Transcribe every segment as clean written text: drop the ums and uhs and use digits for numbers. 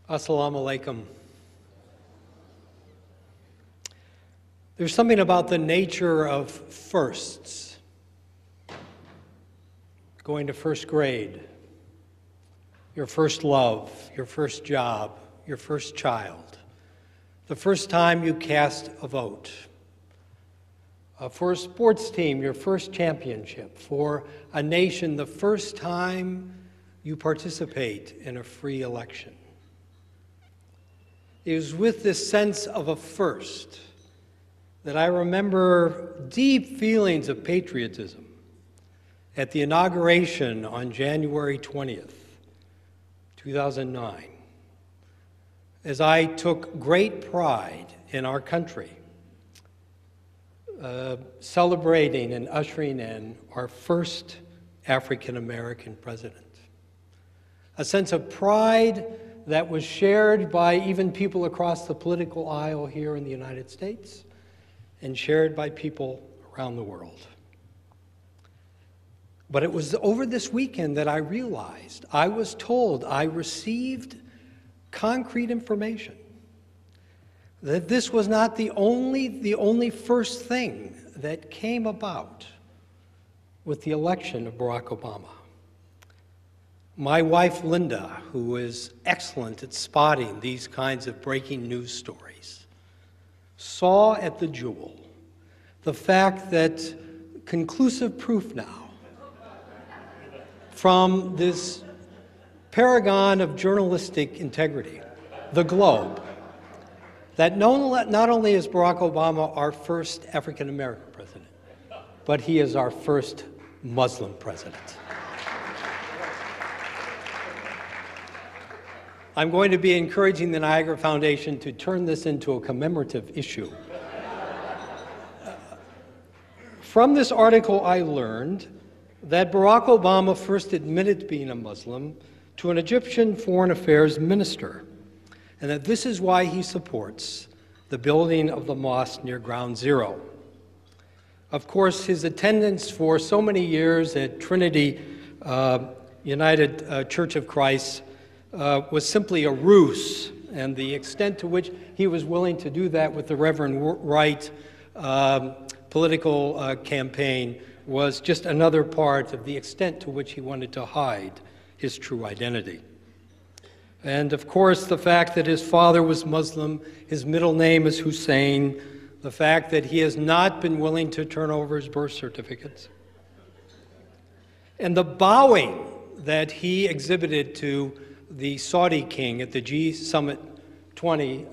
Assalamu alaikum. There's something about the nature of firsts. Going to first grade, your first love, your first job, your first child, the first time you cast a vote. For a sports team, your first championship. For a nation, the first time you participate in a free election. It was with this sense of a first that I remember deep feelings of patriotism at the inauguration on January 20th, 2009, as I took great pride in our country, celebrating and ushering in our first African-American president. A sense of pride that was shared by even people across the political aisle here in the United States and shared by people around the world. But it was over this weekend that I realized, I was told, I received concrete information that this was not the only first thing that came about with the election of Barack Obama. My wife, Linda, who is excellent at spotting these kinds of breaking news stories, saw at the Jewel the fact that conclusive proof now from this paragon of journalistic integrity, the Globe, that not only is Barack Obama our first African-American president, but he is our first Muslim president. I'm going to be encouraging the Niagara Foundation to turn this into a commemorative issue. From this article, I learned that Barack Obama first admitted being a Muslim to an Egyptian foreign affairs minister, and that this is why he supports the building of the mosque near Ground Zero. Of course, his attendance for so many years at Trinity United Church of Christ was simply a ruse, and the extent to which he was willing to do that with the Reverend Wright political campaign was just another part of the extent to which he wanted to hide his true identity. And of course, the fact that his father was Muslim, his middle name is Hussein, the fact that he has not been willing to turn over his birth certificates, and the bowing that he exhibited to the Saudi king at the G-Summit 20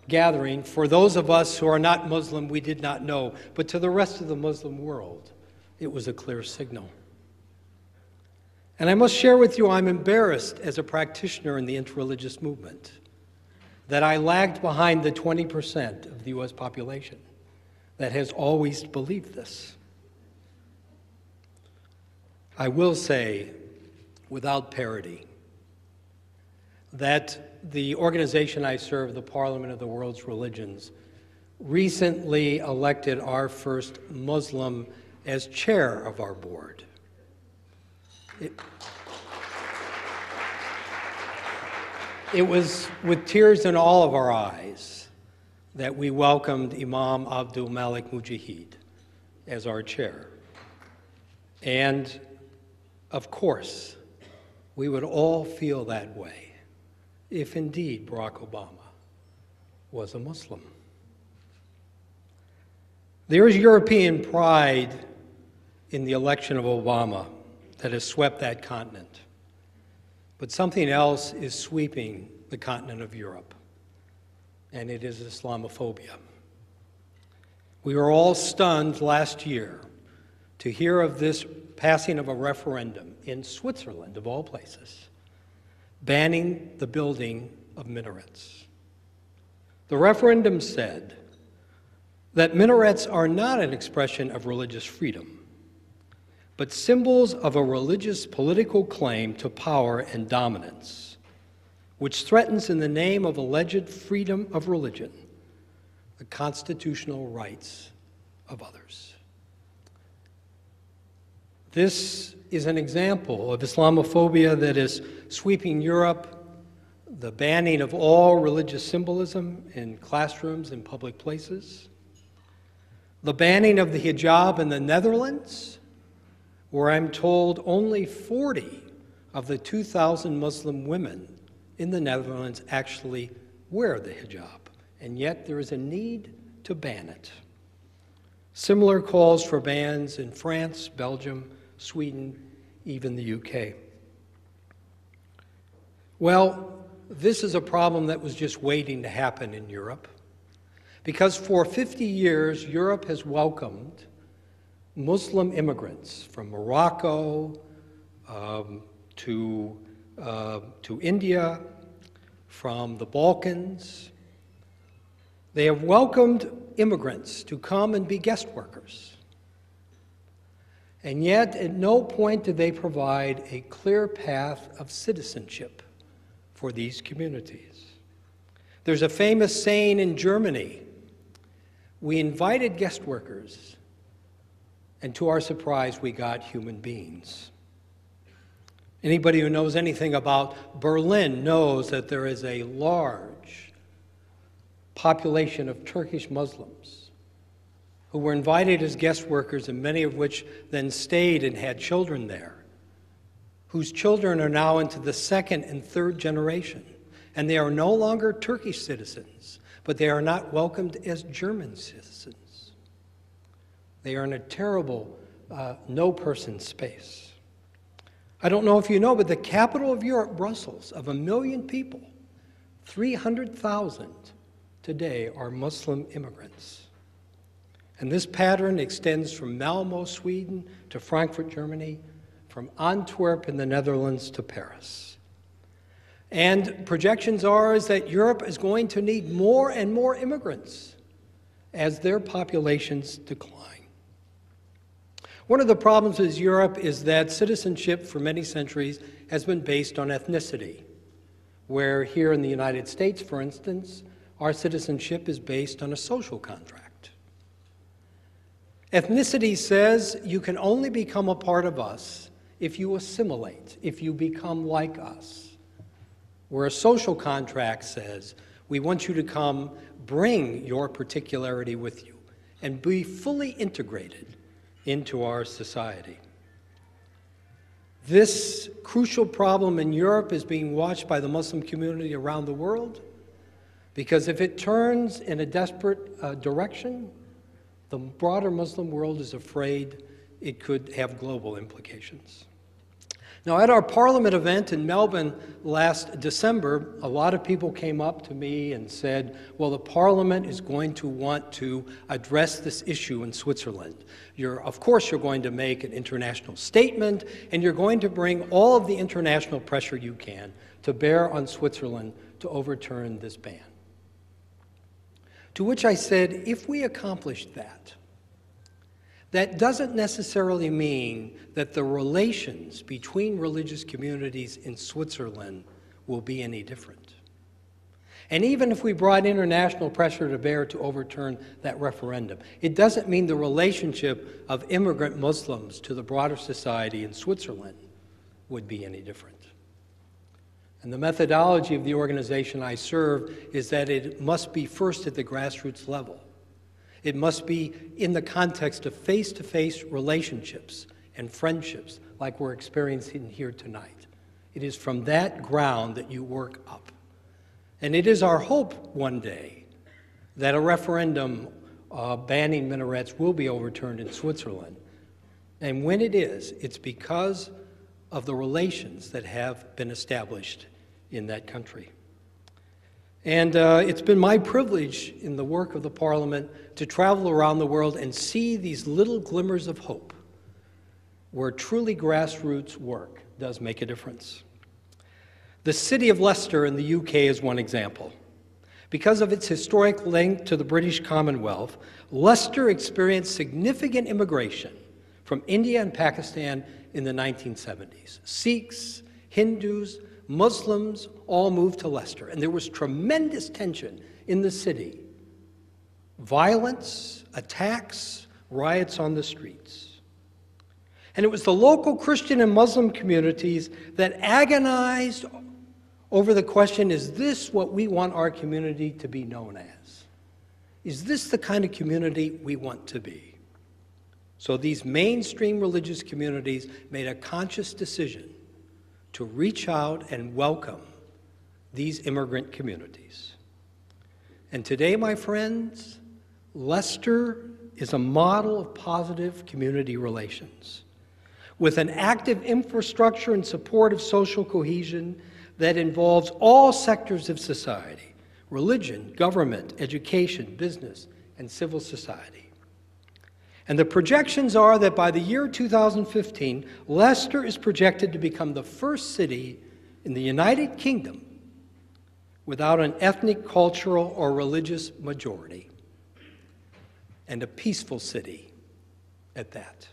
gathering. For those of us who are not Muslim, we did not know, but to the rest of the Muslim world, it was a clear signal. And I must share with you, I'm embarrassed as a practitioner in the interreligious movement that I lagged behind the 20% of the U.S. population that has always believed this. I will say, without parody, that the organization I serve, the Parliament of the World's Religions, recently elected our first Muslim as chair of our board. It was with tears in all of our eyes that we welcomed Imam Abdul Malik Mujahid as our chair. And of course, we would all feel that way if indeed Barack Obama was a Muslim. There is European pride in the election of Obama that has swept that continent. But something else is sweeping the continent of Europe, and it is Islamophobia. We were all stunned last year to hear of this passing of a referendum in Switzerland, of all places, banning the building of minarets. The referendum said that minarets are not an expression of religious freedom, but symbols of a religious political claim to power and dominance, which threatens in the name of alleged freedom of religion the constitutional rights of others. This is an example of Islamophobia that is sweeping Europe, the banning of all religious symbolism in classrooms and public places, the banning of the hijab in the Netherlands, where I'm told only 40 of the 2,000 Muslim women in the Netherlands actually wear the hijab, and yet there is a need to ban it. Similar calls for bans in France, Belgium, Sweden, even the UK. Well, this is a problem that was just waiting to happen in Europe, because for 50 years, Europe has welcomed Muslim immigrants from Morocco to India, from the Balkans. They have welcomed immigrants to come and be guest workers. And yet, at no point did they provide a clear path of citizenship for these communities. There's a famous saying in Germany: we invited guest workers, and to our surprise, we got human beings. Anybody who knows anything about Berlin knows that there is a large population of Turkish Muslims who were invited as guest workers, and many of which then stayed and had children there, whose children are now into the second and third generation. And they are no longer Turkish citizens, but they are not welcomed as German citizens. They are in a terrible no-person space. I don't know if you know, but the capital of Europe, Brussels, of 1 million people, 300,000 today are Muslim immigrants. And this pattern extends from Malmö, Sweden, to Frankfurt, Germany, from Antwerp in the Netherlands to Paris. And projections are that Europe is going to need more and more immigrants as their populations decline. One of the problems with Europe is that citizenship for many centuries has been based on ethnicity, where here in the United States, for instance, our citizenship is based on a social contract. Ethnicity says you can only become a part of us if you assimilate, if you become like us. Where a social contract says, we want you to come, bring your particularity with you, and be fully integrated into our society. This crucial problem in Europe is being watched by the Muslim community around the world, because if it turns in a desperate direction, the broader Muslim world is afraid it could have global implications. Now, at our Parliament event in Melbourne last December, a lot of people came up to me and said, well, the Parliament is going to want to address this issue in Switzerland. Of course, you're going to make an international statement, and you're going to bring all of the international pressure you can to bear on Switzerland to overturn this ban. To which I said, if we accomplish that, that doesn't necessarily mean that the relations between religious communities in Switzerland will be any different. And even if we brought international pressure to bear to overturn that referendum, it doesn't mean the relationship of immigrant Muslims to the broader society in Switzerland would be any different. And the methodology of the organization I serve is that it must be first at the grassroots level. It must be in the context of face-to-face relationships and friendships like we're experiencing here tonight. It is from that ground that you work up. And it is our hope one day that a referendum banning minarets will be overturned in Switzerland. And when it is, it's because of the relations that have been established in that country. And it's been my privilege in the work of the Parliament to travel around the world and see these little glimmers of hope where truly grassroots work does make a difference. The city of Leicester in the UK is one example. Because of its historic link to the British Commonwealth, Leicester experienced significant immigration from India and Pakistan in the 1970s. Sikhs, Hindus, Muslims all moved to Leicester, and there was tremendous tension in the city. Violence, attacks, riots on the streets. And it was the local Christian and Muslim communities that agonized over the question, is this what we want our community to be known as? Is this the kind of community we want to be? So these mainstream religious communities made a conscious decision to reach out and welcome these immigrant communities. And today, my friends, Leicester is a model of positive community relations, with an active infrastructure and support of social cohesion that involves all sectors of society: religion, government, education, business, and civil society. And the projections are that by the year 2015, Leicester is projected to become the first city in the United Kingdom without an ethnic, cultural, or religious majority, and a peaceful city at that.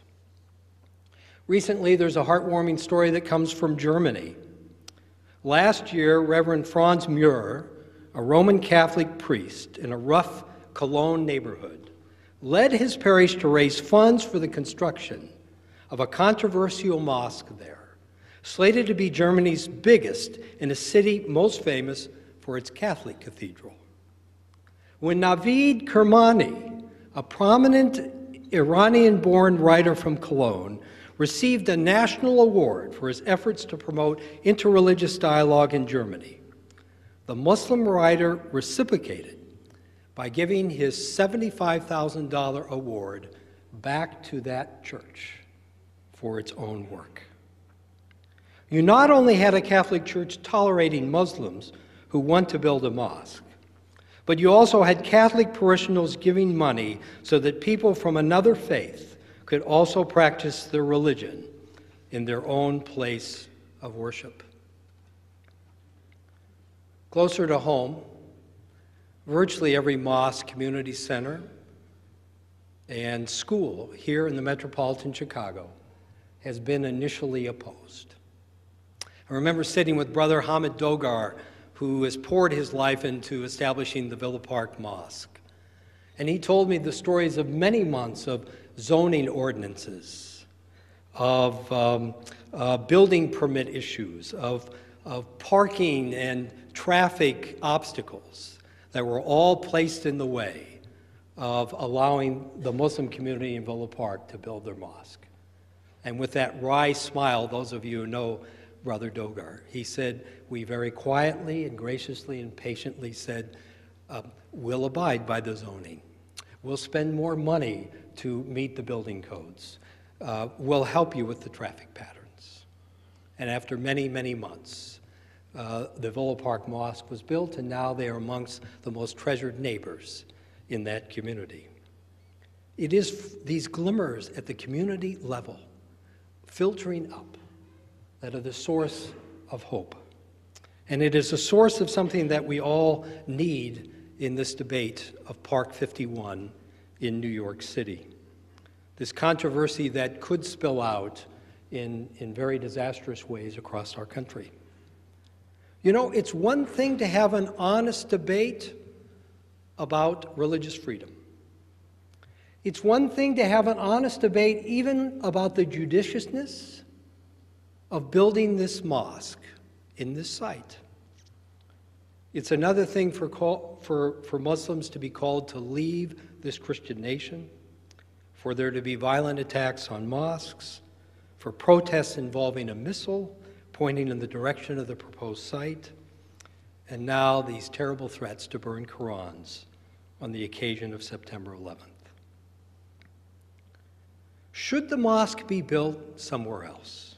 Recently, there's a heartwarming story that comes from Germany. Last year, Reverend Franz Muir, a Roman Catholic priest in a rough Cologne neighborhood, led his parish to raise funds for the construction of a controversial mosque there, slated to be Germany's biggest in a city most famous for its Catholic cathedral. When Navid Kermani, a prominent Iranian-born writer from Cologne, received a national award for his efforts to promote interreligious dialogue in Germany, the Muslim writer reciprocated by giving his $75,000 award back to that church for its own work. You not only had a Catholic Church tolerating Muslims who want to build a mosque, but you also had Catholic parishioners giving money so that people from another faith could also practice their religion in their own place of worship. Closer to home, virtually every mosque, community center, and school here in the metropolitan Chicago has been initially opposed. I remember sitting with Brother Hamid Dogar, who has poured his life into establishing the Villa Park Mosque. And he told me the stories of many months of zoning ordinances, of building permit issues, of parking and traffic obstacles that were all placed in the way of allowing the Muslim community in Villa Park to build their mosque. And with that wry smile, those of you who know Brother Dogar, he said, we very quietly and graciously and patiently said, we'll abide by the zoning. We'll spend more money to meet the building codes. We'll help you with the traffic patterns. And after many, many months, the Villa Park Mosque was built, and now they are amongst the most treasured neighbors in that community. It is these glimmers at the community level, filtering up, that are the source of hope. And it is a source of something that we all need in this debate of Park 51 in New York City. This controversy that could spill out in very disastrous ways across our country. You know, it's one thing to have an honest debate about religious freedom. It's one thing to have an honest debate even about the judiciousness of building this mosque in this site. It's another thing for Muslims to be called to leave this Christian nation, for there to be violent attacks on mosques, for protests involving a missile pointing in the direction of the proposed site, and now these terrible threats to burn Qurans on the occasion of September 11th. Should the mosque be built somewhere else?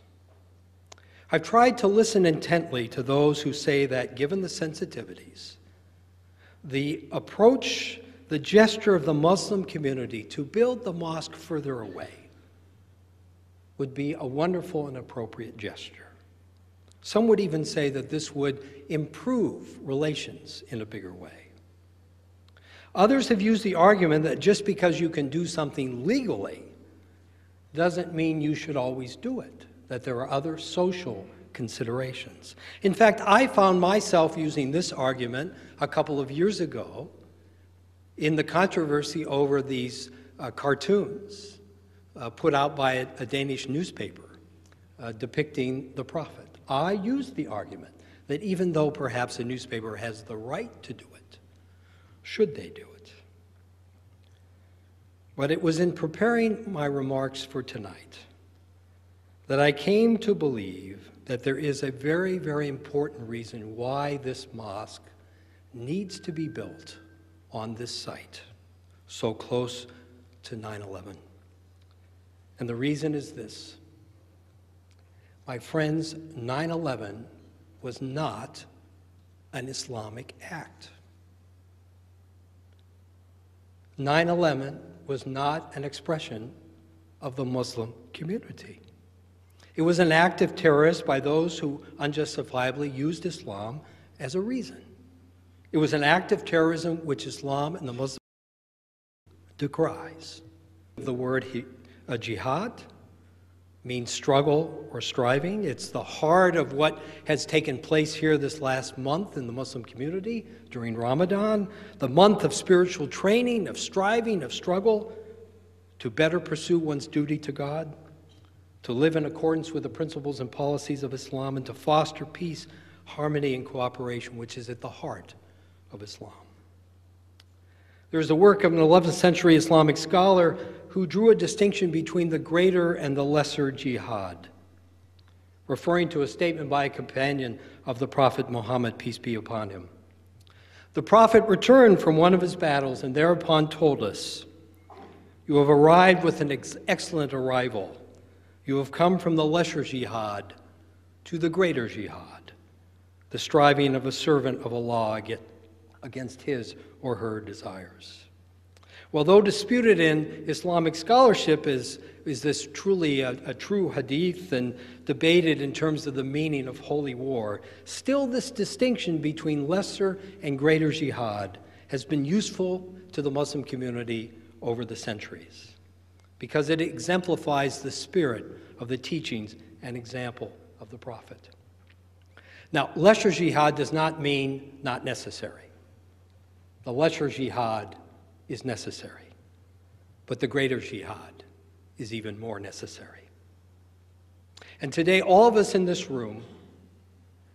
I've tried to listen intently to those who say that given the sensitivities, the approach, the gesture of the Muslim community to build the mosque further away would be a wonderful and appropriate gesture. Some would even say that this would improve relations in a bigger way. Others have used the argument that just because you can do something legally doesn't mean you should always do it, that there are other social considerations. In fact, I found myself using this argument a couple of years ago in the controversy over these cartoons put out by a Danish newspaper depicting the prophet. I used the argument that even though perhaps a newspaper has the right to do it, should they do it? But it was in preparing my remarks for tonight that I came to believe that there is a very, very important reason why this mosque needs to be built on this site, so close to 9/11. And the reason is this. My friends, 9/11 was not an Islamic act. 9/11 was not an expression of the Muslim community. It was an act of terrorists by those who unjustifiably used Islam as a reason. It was an act of terrorism which Islam and the Muslim decries. The word jihad means struggle or striving. It's the heart of what has taken place here this last month in the Muslim community during Ramadan, the month of spiritual training, of striving, of struggle to better pursue one's duty to God, to live in accordance with the principles and policies of Islam, and to foster peace, harmony, and cooperation, which is at the heart of Islam. There's the work of an 11th century Islamic scholar who drew a distinction between the greater and the lesser jihad, referring to a statement by a companion of the Prophet Muhammad, peace be upon him. The Prophet returned from one of his battles and thereupon told us, "You have arrived with an excellent arrival. You have come from the lesser jihad to the greater jihad, the striving of a servant of Allah against his or her desires." Well, though disputed in Islamic scholarship, is this truly a true hadith and debated in terms of the meaning of holy war, still this distinction between lesser and greater jihad has been useful to the Muslim community over the centuries because it exemplifies the spirit of the teachings and example of the Prophet. Now, lesser jihad does not mean not necessary. The lesser jihad is necessary, but the greater jihad is even more necessary. And today, all of us in this room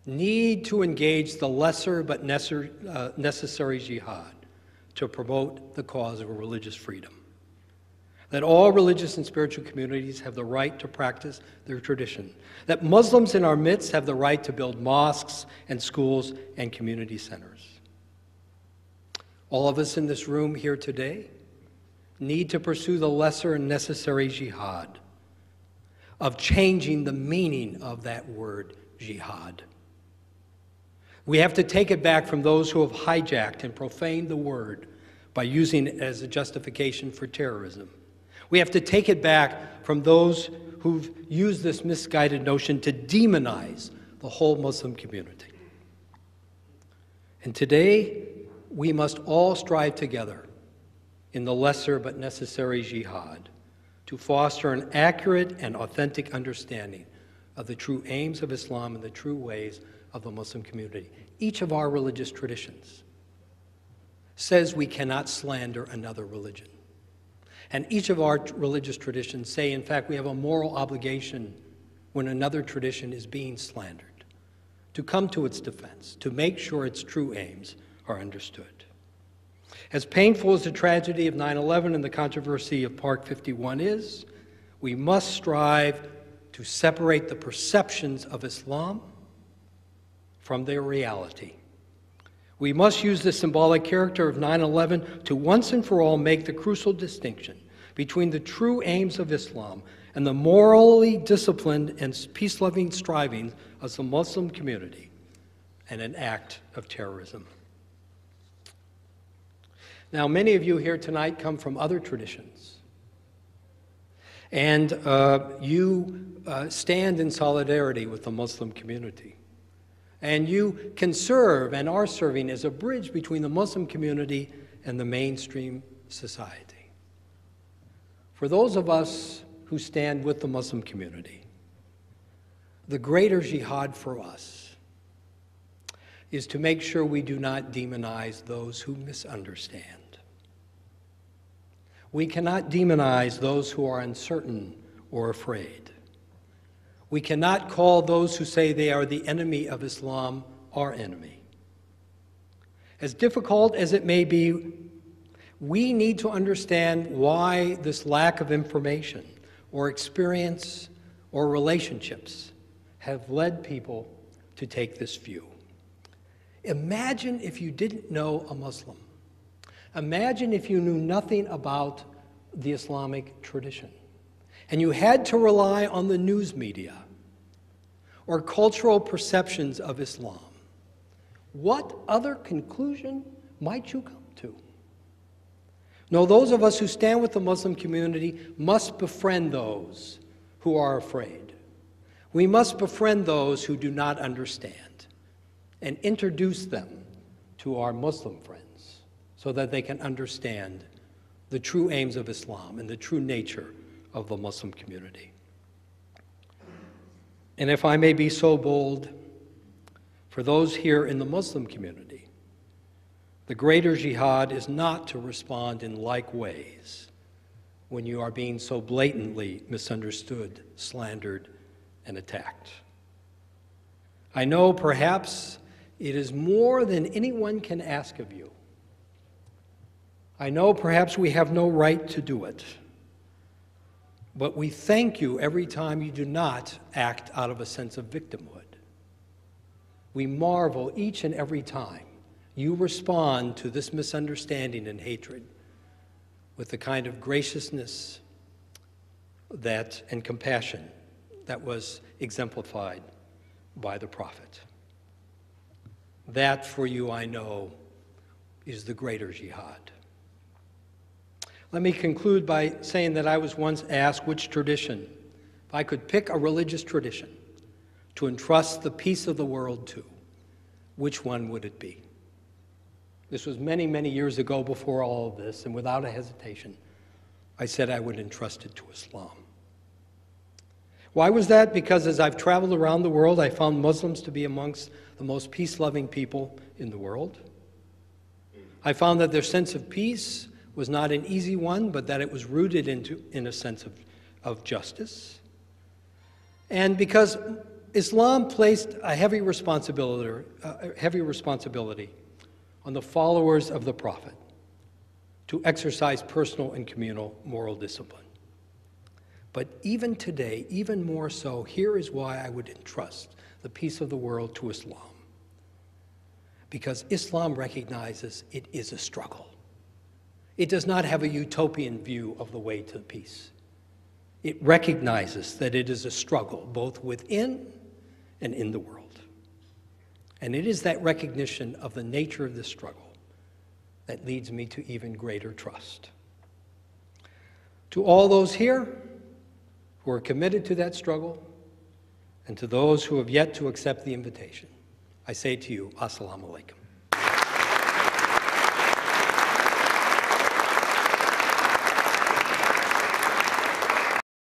need to engage the lesser but necessary jihad to promote the cause of religious freedom. That all religious and spiritual communities have the right to practice their tradition. That Muslims in our midst have the right to build mosques and schools and community centers. All of us in this room here today need to pursue the lesser and necessary jihad of changing the meaning of that word jihad. We have to take it back from those who have hijacked and profaned the word by using it as a justification for terrorism. We have to take it back from those who've used this misguided notion to demonize the whole Muslim community. And today, we must all strive together in the lesser but necessary jihad to foster an accurate and authentic understanding of the true aims of Islam and the true ways of the Muslim community. Each of our religious traditions says we cannot slander another religion. And each of our religious traditions say, in fact, we have a moral obligation when another tradition is being slandered to come to its defense, to make sure its true aims are understood. As painful as the tragedy of 9/11 and the controversy of Park 51 is, we must strive to separate the perceptions of Islam from their reality. We must use the symbolic character of 9/11 to once and for all make the crucial distinction between the true aims of Islam and the morally disciplined and peace-loving strivings of the Muslim community and an act of terrorism. Now, many of you here tonight come from other traditions, and you stand in solidarity with the Muslim community. And you can serve and are serving as a bridge between the Muslim community and the mainstream society. For those of us who stand with the Muslim community, the greater jihad for us is to make sure we do not demonize those who misunderstand. We cannot demonize those who are uncertain or afraid. We cannot call those who say they are the enemy of Islam our enemy. As difficult as it may be, we need to understand why this lack of information or experience or relationships have led people to take this view. Imagine if you didn't know a Muslim. Imagine if you knew nothing about the Islamic tradition, and you had to rely on the news media or cultural perceptions of Islam. What other conclusion might you come to? No, those of us who stand with the Muslim community must befriend those who are afraid. We must befriend those who do not understand and introduce them to our Muslim friends so that they can understand the true aims of Islam and the true nature of the Muslim community. And if I may be so bold, for those here in the Muslim community, the greater jihad is not to respond in like ways when you are being so blatantly misunderstood, slandered, and attacked. I know perhaps it is more than anyone can ask of you. I know perhaps we have no right to do it. But we thank you every time you do not act out of a sense of victimhood. We marvel each and every time you respond to this misunderstanding and hatred with the kind of graciousness and compassion that was exemplified by the prophet. That, for you, I know, is the greater jihad. Let me conclude by saying that I was once asked which tradition, if I could pick a religious tradition to entrust the peace of the world to, which one would it be? This was many, many years ago before all of this, and without a hesitation, I said I would entrust it to Islam. Why was that? Because as I've traveled around the world, I found Muslims to be amongst the most peace-loving people in the world. I found that their sense of peace was not an easy one, but that it was rooted in a sense of justice. And because Islam placed a heavy responsibility on the followers of the Prophet to exercise personal and communal moral discipline. But even today, even more so, here is why I would entrust the peace of the world to Islam. Because Islam recognizes it is a struggle. It does not have a utopian view of the way to peace. It recognizes that it is a struggle both within and in the world. And it is that recognition of the nature of this struggle that leads me to even greater trust. To all those here who are committed to that struggle, and to those who have yet to accept the invitation, I say to you, Assalamu alaikum.